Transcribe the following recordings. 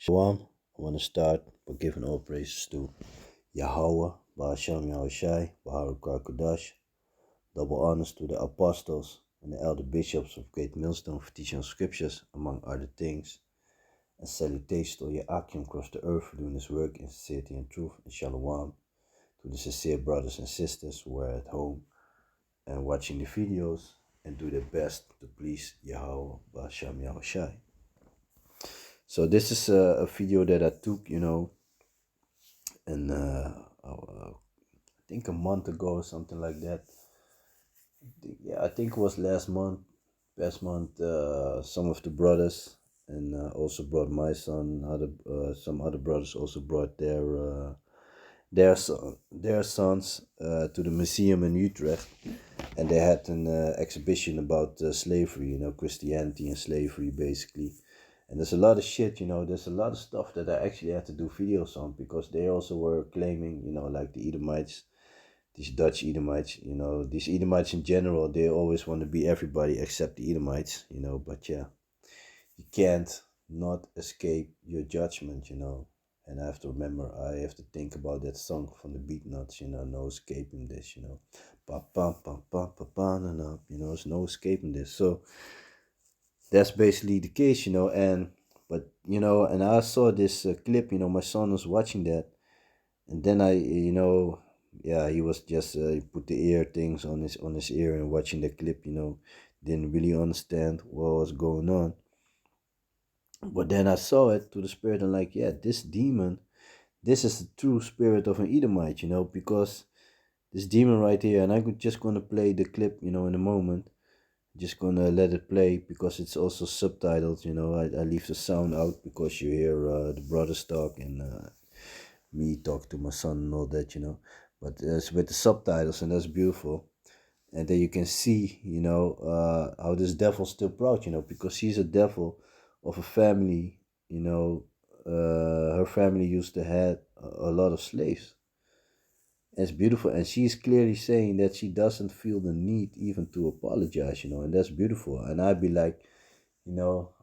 Shalom. I want to start by giving all praises to Yahweh, Ba'ashem Yahushai, Baharakar Kodash. Double honors to the apostles and the elder bishops of Great Millstone for teaching scriptures, among other things. And salutations to Yahakim across the earth for doing his work in sincerity and truth. And Shalom to the sincere brothers and sisters who are at home and watching the videos and do their best to please Yahweh, Ba'ashem Yahushai. So this is a video that I took, and I think a month ago or something like that. I think it was last month. Past month, some of the brothers and also brought my son. Some other brothers also brought their sons to the museum in Utrecht, and they had an exhibition about slavery. Christianity and slavery, basically. And there's a lot of shit, there's a lot of stuff that I actually had to do videos on because they also were claiming, like the Edomites, these Dutch Edomites, these Edomites in general, they always want to be everybody except the Edomites, but yeah, you can't not escape your judgment, And I have to remember, I have to think about that song from the Beatnuts, no escaping this, Pa pa pa pa pa pa na na, there's no escaping this. So that's basically the case, and I saw this clip, my son was watching that, and then yeah, he was just he put the ear things on his ear and watching the clip, didn't really understand what was going on. But then I saw it to the spirit and like, yeah, this demon, this is the true spirit of an Edomite, because this demon right here, and I'm just gonna play the clip, in a moment. Just gonna let it play because it's also subtitled, I leave the sound out because you hear the brothers talk and me talk to my son and all that, but it's with the subtitles, and that's beautiful. And then you can see, how this devil's still proud, because he's a devil of a family, her family used to have a lot of slaves. It's beautiful, and she's clearly saying that she doesn't feel the need even to apologize, and that's beautiful. And I'd be like,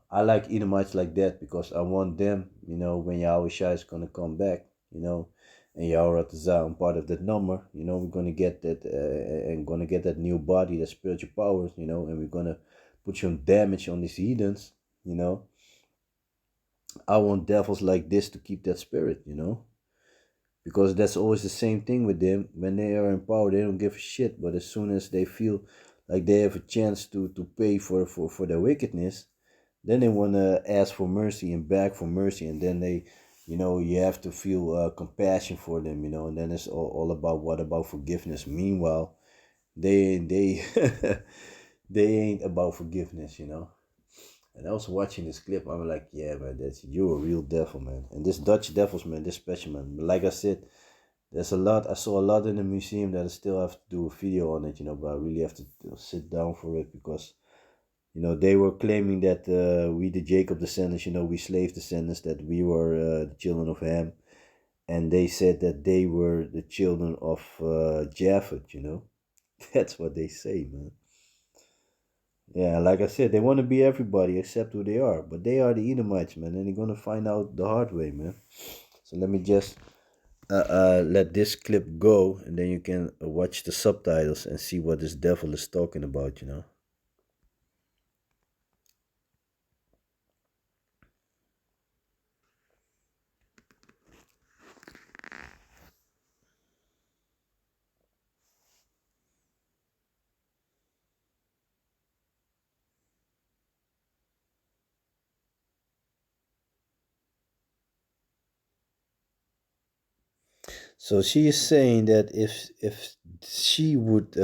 I like Edomites like that because I want them, when Yahweh Shai is gonna come back, and Yahweh Ratazah, I'm part of that number, we're gonna get that and gonna get that new body, that spiritual powers, and we're gonna put some damage on these heathens, I want devils like this to keep that spirit, because that's always the same thing with them. When they are in power, they don't give a shit. But as soon as they feel like they have a chance to pay for their wickedness, then they want to ask for mercy and beg for mercy. And then they, you have to feel compassion for them, and then it's all about what about forgiveness. Meanwhile, they they ain't about forgiveness, And I was watching this clip. I'm like, yeah, man, you're a real devil, man. And this Dutch devils, man, this special, man. But like I said, there's a lot. I saw a lot in the museum that I still have to do a video on it, but I really have to sit down for it because, they were claiming that we, the Jacob descendants, we slave descendants, that we were the children of Ham. And they said that they were the children of Japhet, That's what they say, man. Yeah, like I said, they want to be everybody except who they are. But they are the Edomites, man, and they're going to find out the hard way, man. So let me just let this clip go, and then you can watch the subtitles and see what this devil is talking about, So she is saying that if she would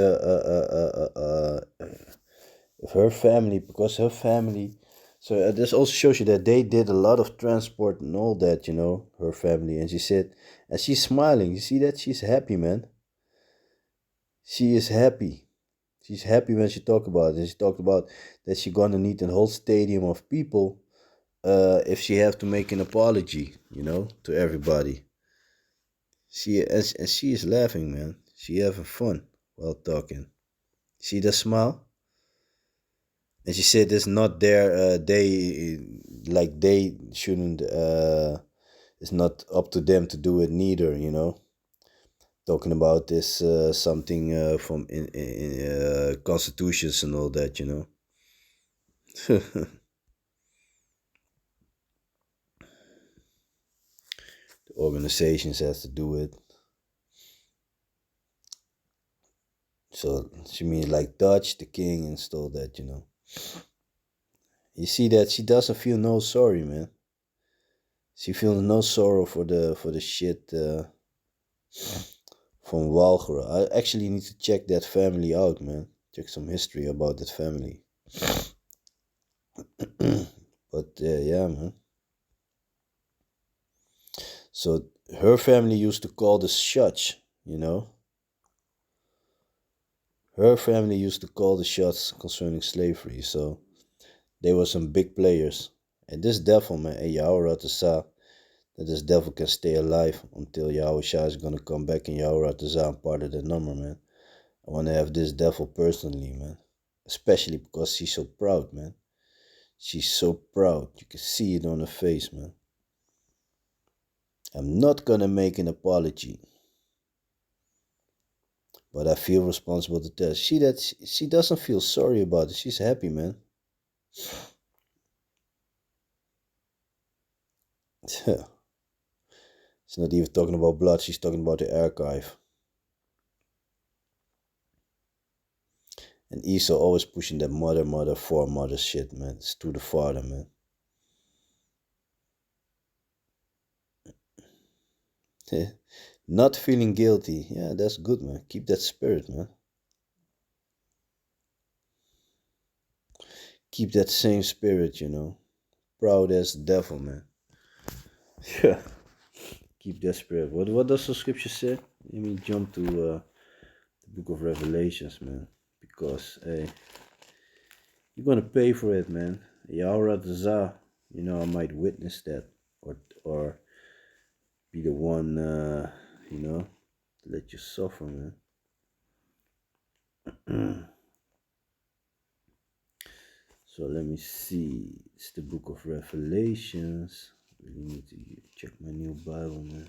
if her family, because her family, so this also shows you that they did a lot of transport and all that, her family. And she said, and she's smiling. You see that she's happy, man. She is happy. She's happy when she talked about it. And she talked about that she's gonna need a whole stadium of people if she have to make an apology, to everybody. And she is laughing, man. She having fun while talking. See the smile? And she said it's not their they like they shouldn't it's not up to them to do it neither, you know. Talking about this something from in constitutions and all that, you know. The organizations has to do it. So she means like Dutch, the king, and all that, you know. You see that she doesn't feel no sorry, man. She feels no sorrow for the shit from Walcheren. I actually need to check that family out, man. Check some history about that family. But yeah, man. So her family used to call the shots, you know. Her family used to call the shots concerning slavery. So they were some big players. And this devil, man, and Yahweh saw that this devil can stay alive until Yahweh Shah is gonna come back and Yahweh and part of the number, man. I wanna have this devil personally, man. Especially because she's so proud, man. She's so proud. You can see it on her face, man. I'm not gonna make an apology, but I feel responsible to tell. She that she doesn't feel sorry about it. She's happy, man. She's not even talking about blood. She's talking about the archive. And Esau always pushing that mother, four-mother shit, man. It's to the father, man. Not feeling guilty. Yeah, that's good, man. Keep that spirit, man. Keep that same spirit, you know. Proud as the devil, man. Yeah. Keep that spirit. What does the scripture say? Let me jump to the book of Revelations, man. Because hey, you're gonna pay for it, man. Yahweh Zah, you know, I might witness that or be the one you know, to let you suffer, man. So let me see. It's the book of Revelations. Really need to check my new Bible, man.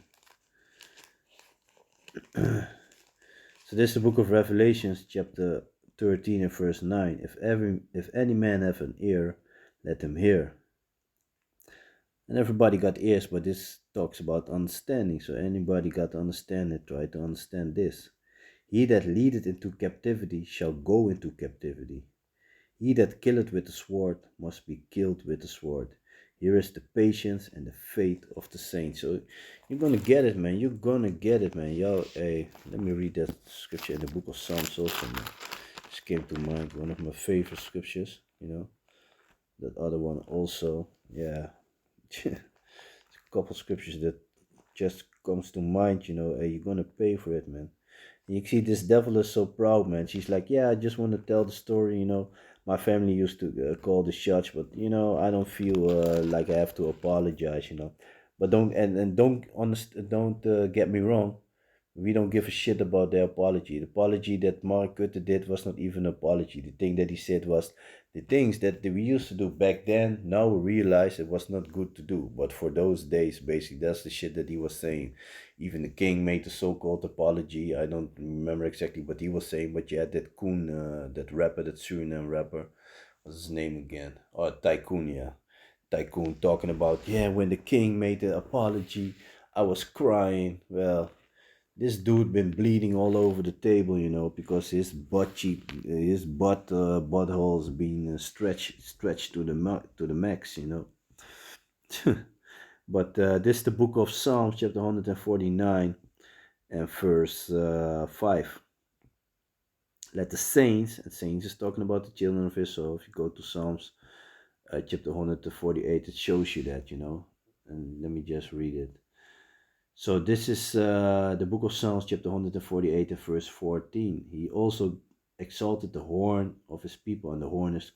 So this is the book of Revelations, chapter 13 and verse 9. If any man have an ear, let him hear. And everybody got ears, but this talks about understanding. So anybody got to understand it, try to understand this. He that leadeth into captivity shall go into captivity. He that killeth with the sword must be killed with the sword. Here is the patience and the faith of the saints. So you're gonna get it, man. You're gonna get it, man. Yo, hey, let me read that scripture in the book of Psalms also, man. Just came to mind. One of my favorite scriptures, you know. That other one also, yeah. It's a couple scriptures that just comes to mind, you know. Hey, you're gonna pay for it, man. You see, this devil is so proud, man. She's like, yeah, I just want to tell the story, you know. My family used to call the shots, but you know, I don't feel like I have to apologize, you know. But don't get me wrong. We don't give a shit about the apology. The apology that Mark Rutte did was not even an apology. The thing that he said was the things that we used to do back then. Now we realize it was not good to do. But for those days, basically, that's the shit that he was saying. Even the king made the so-called apology. I don't remember exactly what he was saying, but you had that Koen, that rapper, that Suriname rapper. What's his name again? Oh, Tycoon, yeah. Tycoon talking about, yeah, when the king made the apology, I was crying. Well, this dude been bleeding all over the table, you know, because his butthole's been stretched to the max, you know. But this is the book of Psalms, chapter 149 and verse 5. Let the saints, and saints is talking about the children of Israel. If you go to Psalms chapter 148, it shows you that, you know. And let me just read it. So this is the book of Psalms, chapter 148 and verse 14. He also exalted the horn of his people, and the horn is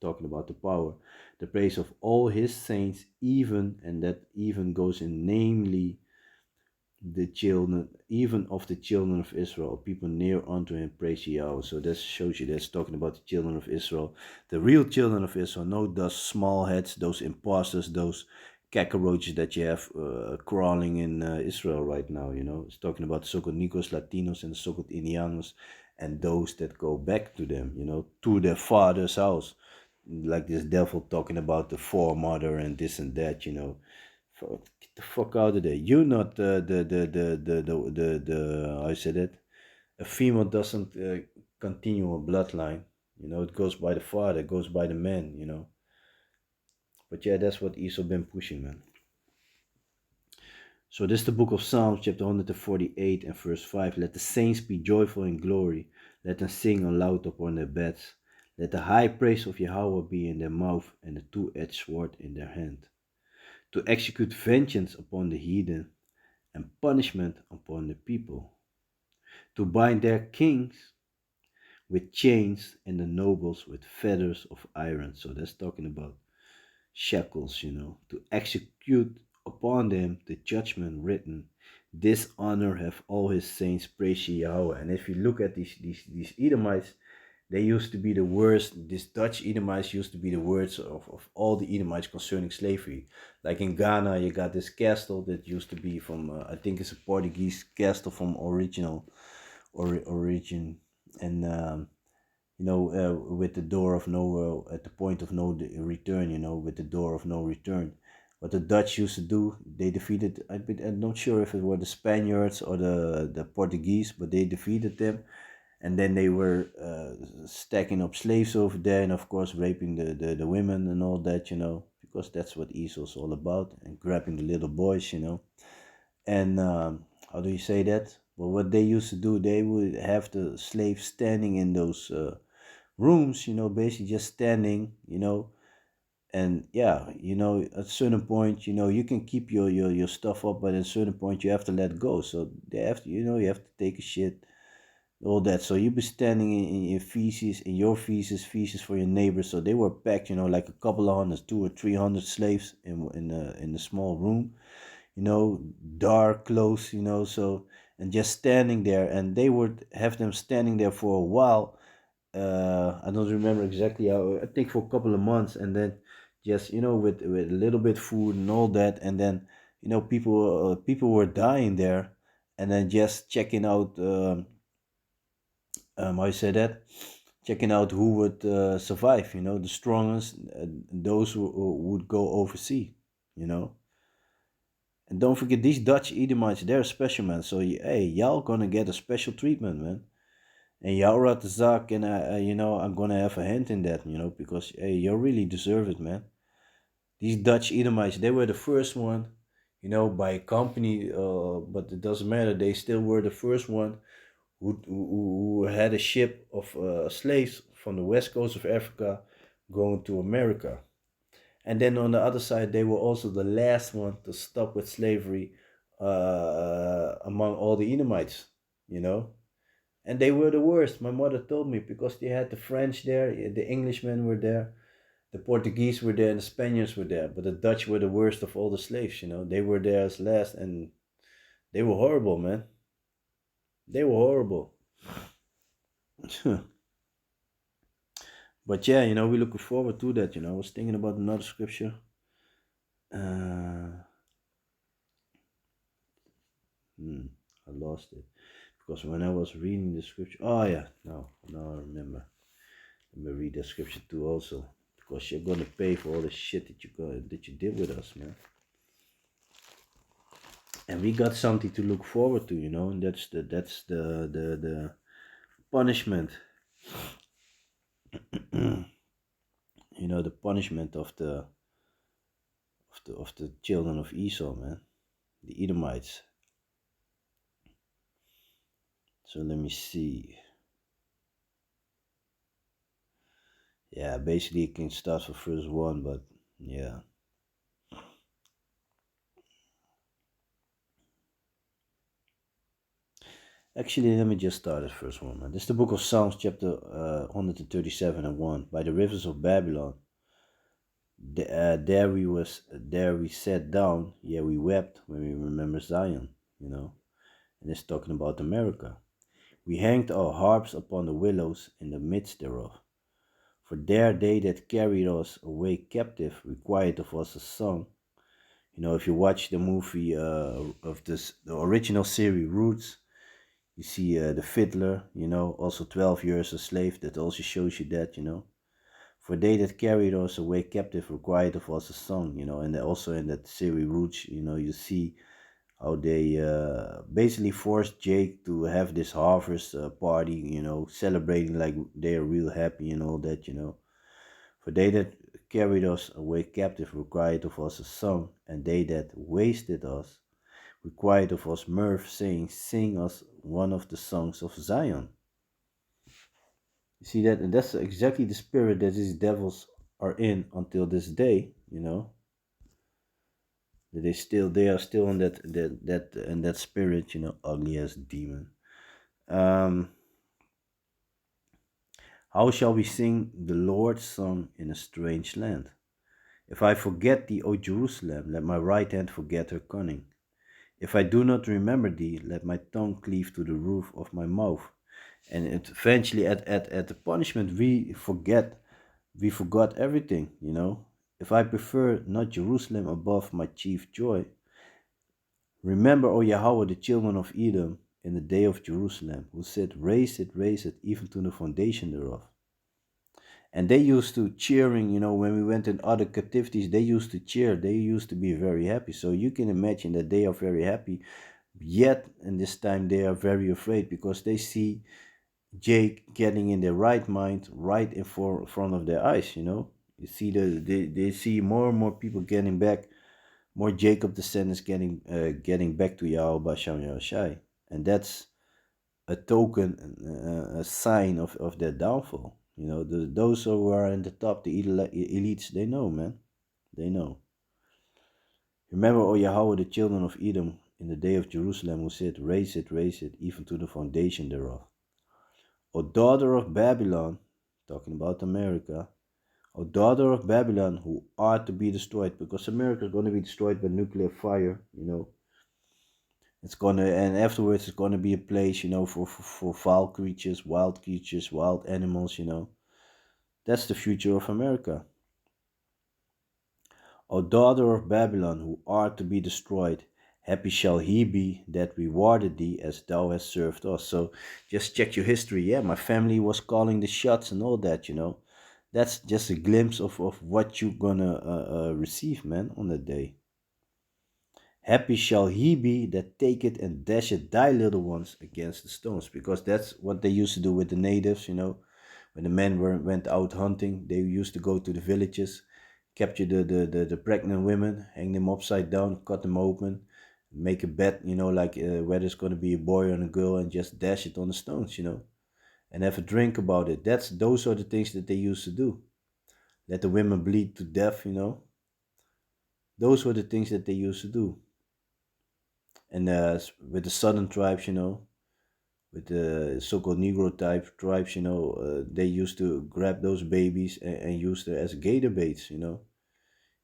talking about the power, the praise of all his saints, even, and that even goes in namely, the children, even of the children of Israel, people near unto him praise Yahweh. So that shows you that's talking about the children of Israel, the real children of Israel, not those small heads, those imposters, those cockroaches that you have crawling in Israel right now. It's talking about the so-called Nicos Latinos and the so-called Indianos, and those that go back to them, to their father's house, like this devil talking about the foremother and this and that. Get the fuck out of there. You're not I said it. A female doesn't continue a bloodline. It goes by the father, it goes by the man. But yeah, that's what Esau been pushing, man. So this is the book of Psalms, chapter 148 and verse 5. Let the saints be joyful in glory. Let them sing aloud upon their beds. Let the high praise of Yahweh be in their mouth and a two-edged sword in their hand, to execute vengeance upon the heathen and punishment upon the people, to bind their kings with chains and the nobles with fetters of iron. So that's talking about shackles, to execute upon them the judgment written. Dishonor have all his saints, praise ye Yahweh. And if you look at these Edomites, they used to be the worst. These Dutch Edomites used to be the worst of all the Edomites concerning slavery. Like in Ghana, you got this castle that used to be from, I think it's a Portuguese castle from origin. And, with the door of no, at the point of no return, with the door of no return. What the Dutch used to do, they defeated, I'm not sure if it were the Spaniards or the Portuguese, but they defeated them, and then they were stacking up slaves over there, and of course raping the women and all that, because that's what Esau's all about, and grabbing the little boys. And how do you say that? Well, what they used to do, they would have the slaves standing in those rooms, basically just standing, and yeah, at a certain point, you can keep your stuff up, but at a certain point you have to let go. So they have to, you have to take a shit, all that. So you be standing in your feces, feces for your neighbors. So they were packed, like a couple of hundred, 200 or 300 slaves in a small room, dark, close, so, and just standing there, and they would have them standing there for a while. I don't remember exactly how, I think for a couple of months, and then just, with a little bit food and all that, and then, people were dying there, and then just checking out, how you say that? Checking out who would survive, the strongest, those who would go overseas, you know. And don't forget, these Dutch Edomites, they're special, man. So, hey, y'all gonna get a special treatment, man. And y'all rat the zaak, and I'm gonna have a hand in that, because hey, you really deserve it, man. These Dutch Edomites, they were the first one, by a company, but it doesn't matter. They still were the first one who had a ship of slaves from the west coast of Africa going to America. And then on the other side, they were also the last one to stop with slavery among all the Edomites, you know. And they were the worst. My mother told me, because they had the French there, the Englishmen were there, the Portuguese were there, and the Spaniards were there. But the Dutch were the worst of all the slaves, They were there as last, and they were horrible, man. They were horrible. But yeah, we're looking forward to that, I was thinking about another scripture. I lost it. Because when I was reading the scripture, oh yeah, now I remember. Let me read that scripture too also. Because you're gonna pay for all the shit that you did with us, man. And we got something to look forward to, and that's the punishment. The punishment of the children of Esau, man. The Edomites. So let me see. Yeah, basically it can start for verse 1, but yeah. Actually, let me just start at verse 1, man. This is the book of Psalms, chapter 137 and 1. By the rivers of Babylon, there we sat down, yeah, we wept when we remember Zion. you know, and it's talking about America. We hanged our harps upon the willows in the midst thereof. For there they that carried us away captive required of us a song. You know, if you watch the movie of this, the original series Roots, you see the fiddler, you know, also 12 years a slave. That also shows you that, you know. For they that carried us away captive required of us a song, you know, and also in that series Roots, you know, you see how they basically forced Jake to have this harvest party, you know, celebrating like they are real happy and all that, you know. For they that carried us away captive required of us a song, and they that wasted us required of us mirth, saying, sing us one of the songs of Zion. You see that, and that's exactly the spirit that these devils are in until this day, you know. That they are still in that spirit, you know, ugly as demon. Um, how shall we sing the Lord's song in a strange land? If I forget thee, O Jerusalem, let my right hand forget her cunning. If I do not remember thee, let my tongue cleave to the roof of my mouth. And eventually, at the punishment, we forgot everything, you know. If I prefer not Jerusalem above my chief joy, remember, O Yahweh, the children of Edom, in the day of Jerusalem, who said, raise it, even to the foundation thereof. And they used to cheering, you know, when we went in other captivities, they used to cheer. They used to be very happy. So you can imagine that they are very happy. Yet, in this time, they are very afraid because they see Jake getting in their right mind, right in front of their eyes, you know. You see they see more and more people getting back, more Jacob descendants getting back to Yahweh Basham Yahushai. And that's a token, a sign of their downfall. You know, those who are in the top, the elites, they know, man. They know. Remember, O Yahweh, the children of Edom, in the day of Jerusalem, who said, raise it, even to the foundation thereof. O daughter of Babylon, talking about America, O daughter of Babylon, who are to be destroyed, because America is going to be destroyed by nuclear fire, you know. It's gonna, and afterwards it's gonna be a place, you know, for foul creatures, wild animals, you know. That's the future of America. O daughter of Babylon, who art to be destroyed, happy shall he be that rewarded thee as thou hast served us. So just check your history. Yeah, my family was calling the shots and all that, you know. That's just a glimpse of what you're gonna receive, man, on that day. Happy shall he be that taketh and dasheth thy little ones against the stones, because that's what they used to do with the natives, you know. When the men went out hunting, they used to go to the villages, capture the pregnant women, hang them upside down, cut them open, make a bet, you know, like whether it's going to be a boy or a girl, and just dash it on the stones, you know, and have a drink about it. Those are the things that they used to do. Let the women bleed to death, you know. Those were the things that they used to do. And with the southern tribes, you know, with the so-called Negro type tribes, you know, they used to grab those babies and use them as gator baits, you know,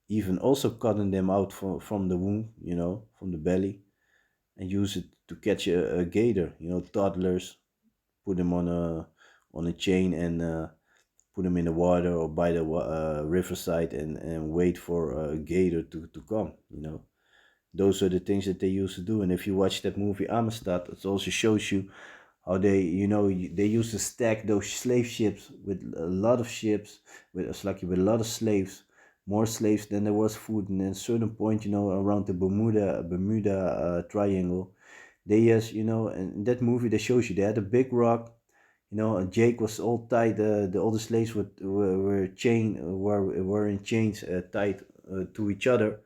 even also cutting them out from the womb, you know, from the belly, and use it to catch a gator, you know, toddlers, put them on a chain and put them in the water or by the riverside and wait for a gator to come, you know. Those are the things that they used to do. And if you watch that movie Amistad, it also shows you how they, you know, they used to stack those slave ships with a lot of ships, with it's like with a lot of slaves, more slaves than there was food. And at a certain point, you know, around the Bermuda Triangle, they just, you know, and in that movie they shows you they had a big rock, you know, and Jake was all tied. All the slaves were in chains tied to each other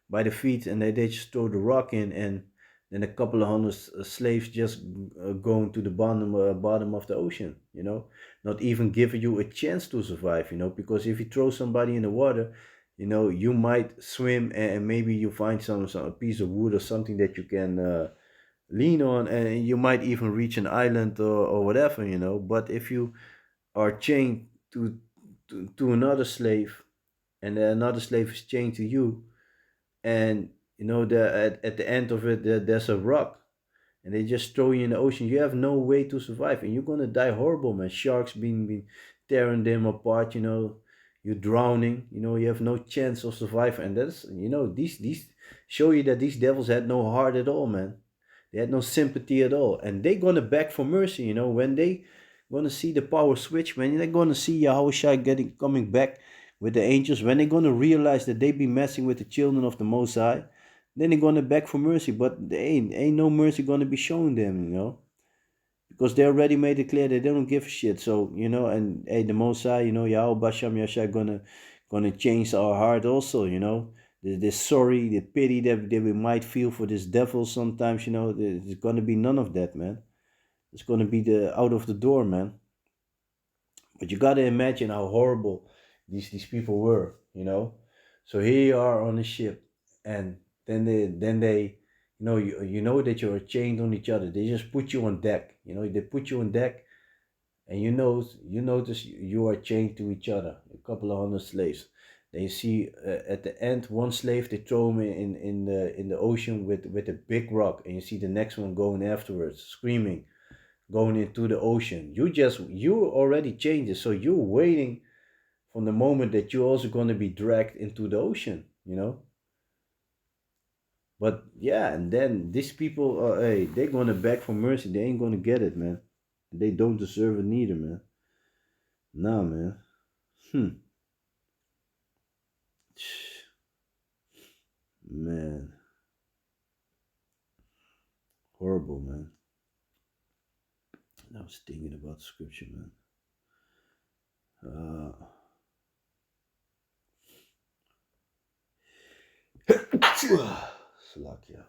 by the feet, and they just throw the rock in, and then a couple of hundred slaves just going to the bottom of the ocean. You know, not even giving you a chance to survive. You know, because if you throw somebody in the water, you know, you might swim and maybe you find some a piece of wood or something that you can lean on, and you might even reach an island or whatever, you know. But if you are chained to another slave, and another slave is chained to you, and you know at the end of it there's a rock, and they just throw you in the ocean. You have no way to survive, and you're gonna die horrible, man. Sharks been tearing them apart, you know. You're drowning, you know. You have no chance of survival, and that's, you know, these show you that these devils had no heart at all, man. They had no sympathy at all, and they gonna beg for mercy, you know. When they gonna see the power switch, when they're gonna see Yahushua getting coming back with the angels, when they're gonna realize that they be messing with the children of the Most High, then they're gonna beg for mercy. But there ain't no mercy gonna be shown them, you know, because they already made it clear that they don't give a shit. So, you know, and hey, the Most High, you know, Yahweh Basham Yasha gonna change our heart also, you know. The sorry, the pity that we might feel for this devil sometimes, you know, there's gonna be none of that, man. It's gonna be the out of the door, man. But you gotta imagine how horrible these people were, you know. So here you are on a ship, and then they you know, you know that you're chained on each other. They just put you on deck, you know. They put you on deck, and you notice you are chained to each other, a couple of hundred slaves. Then you see at the end one slave, they throw him in the ocean with a big rock, and you see the next one going afterwards, screaming, going into the ocean. You already changed it, so you're waiting from the moment that you're also going to be dragged into the ocean, you know. But yeah, and then these people, hey, they're going to beg for mercy. They ain't going to get it, man. They don't deserve it neither, man. Nah, man. Man, horrible, man. I was thinking about scripture, man. Slakia.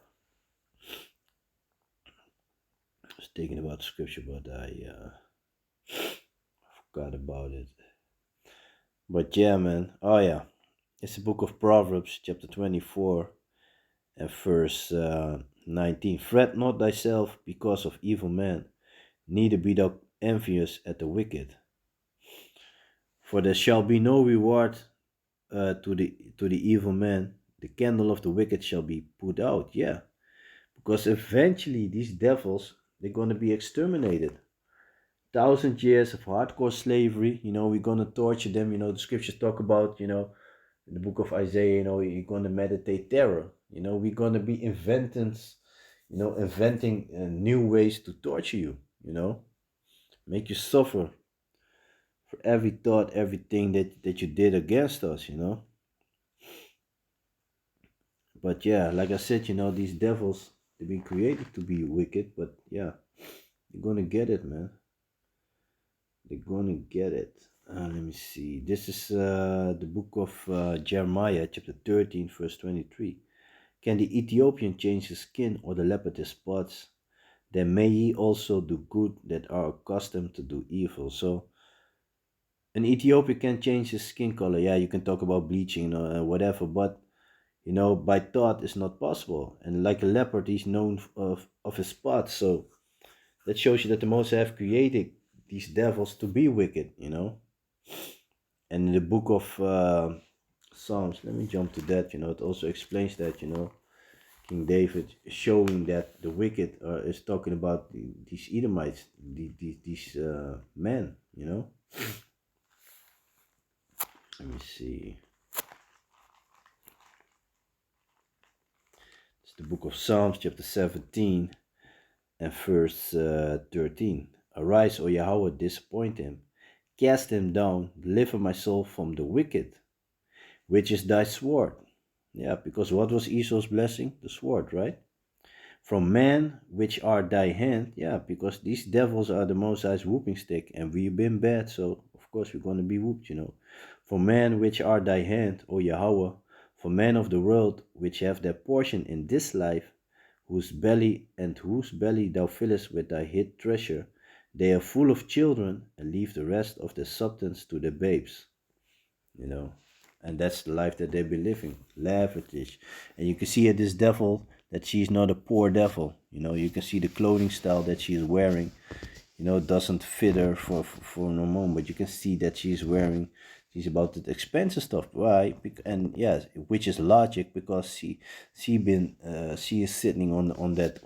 I was thinking about scripture, but I forgot about it. But yeah, man. Oh yeah, it's the book of Proverbs, chapter 24, and verse 19. Fret not thyself because of evil men, neither be thou envious at the wicked. For there shall be no reward to the evil man. The candle of the wicked shall be put out. Yeah, because eventually these devils, they're gonna be exterminated. 1,000 years of hardcore slavery. You know, we're gonna torture them. You know, the scriptures talk about, you know, in the book of Isaiah, you know, you're gonna meditate terror. You know, we're gonna be inventing new ways to torture you. You know, make you suffer for every thought, everything that you did against us. You know, but yeah, like I said, you know, these devils, they've been created to be wicked. But yeah, you're gonna get it, man. They're gonna get it. Let me see. This is the book of Jeremiah, chapter 13, verse 23. Can the Ethiopian change his skin or the leopard his spots? Then may ye also do good that are accustomed to do evil. So, an Ethiopian can change his skin color. Yeah, you can talk about bleaching or whatever, but you know, by thought it's not possible. And like a leopard, he's known of his spots. So, that shows you that the Most have created these devils to be wicked, you know. And in the book of Psalms, let me jump to that, you know, it also explains that, you know, King David showing that the wicked is talking about these Edomites, these men, you know. Let me see. It's the book of Psalms, chapter 17 and verse 13. Arise, O Yahweh, disappoint him. Cast him down, deliver my soul from the wicked, which is thy sword. Yeah, because what was Esau's blessing? The sword, right? From man, which are thy hand. Yeah, because these devils are the Most High's whooping stick, and we've been bad, so of course we're going to be whooped, you know. For man, which are thy hand, O Yahweh, for men of the world, which have their portion in this life, whose belly thou fillest with thy hid treasure, they are full of children, and leave the rest of the substance to the babes, you know. And that's the life that they be living, lavish. And you can see at this devil that she's not a poor devil, you know. You can see the clothing style that she is wearing, you know, doesn't fit her for no moment, but you can see that she's about the expensive stuff. Why? And yes, which is logic, because she is sitting on that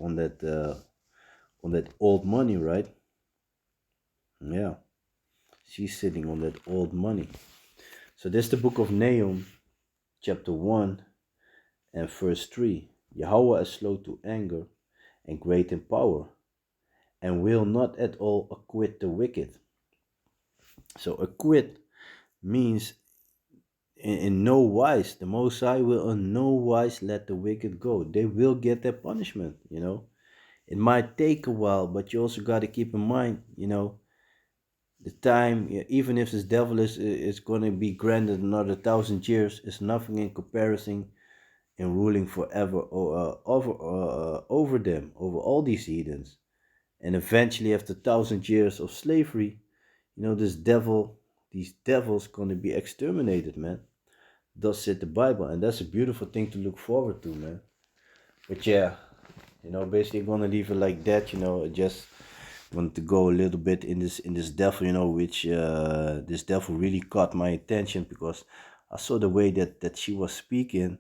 on that old money, right? Yeah, she's sitting on that old money. So that's the book of Nahum, chapter 1 and verse 3. Yahweh is slow to anger and great in power, and will not at all acquit the wicked. So acquit means in no wise, the Most High will in no wise let the wicked go. They will get their punishment, you know. It might take a while, but you also got to keep in mind, you know, the time, even if this devil is going to be granted another 1,000 years, is nothing in comparison in ruling forever over them, over all these heathens. And eventually, after 1,000 years of slavery, you know, these devils going to be exterminated, man. Thus said the Bible, and that's a beautiful thing to look forward to, man. But yeah, you know, basically, I'm gonna leave it like that. You know, I just want to go a little bit in this devil, you know, which this devil really caught my attention because I saw the way that she was speaking,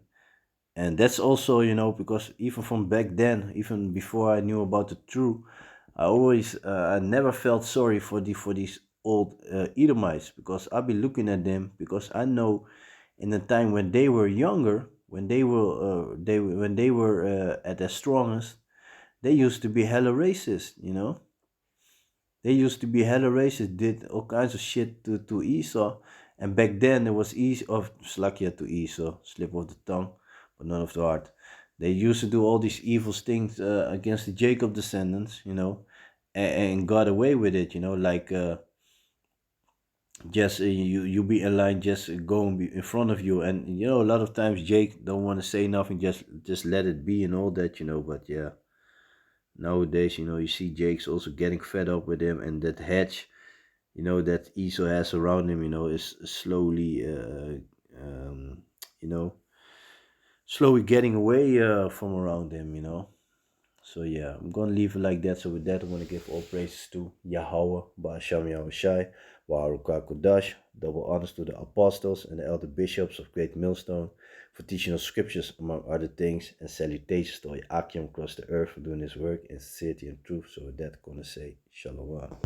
and that's also, you know, because even from back then, even before I knew about the truth, I never felt sorry for these old Edomites, because I'll be looking at them, because I know in the time when they were younger, when they were at their strongest, they used to be hella racist, you know. They used to be hella racist, did all kinds of shit to Esau. And back then there was Slakia to Esau, slip of the tongue, but none of the heart. They used to do all these evil things against the Jacob descendants, you know, and got away with it, you know, like just you be in line, just going in front of you, and you know a lot of times Jake don't want to say nothing, just let it be and all that, you know. But yeah, nowadays, you know, you see Jake's also getting fed up with him, and that hedge, you know, that Esau has around him, you know, is slowly, um, you know, slowly getting away from around him, you know. So yeah, I'm gonna leave it like that. So with that, I want to give all praises to Yahweh, Ba'asham Yahushai, Wa'aruka Kodash, double honors to the apostles and the elder bishops of Great Millstone for teaching us scriptures among other things, and salutations to all Akim across the earth for doing this work in sincerity and truth. So with that, I'm gonna say Shalom.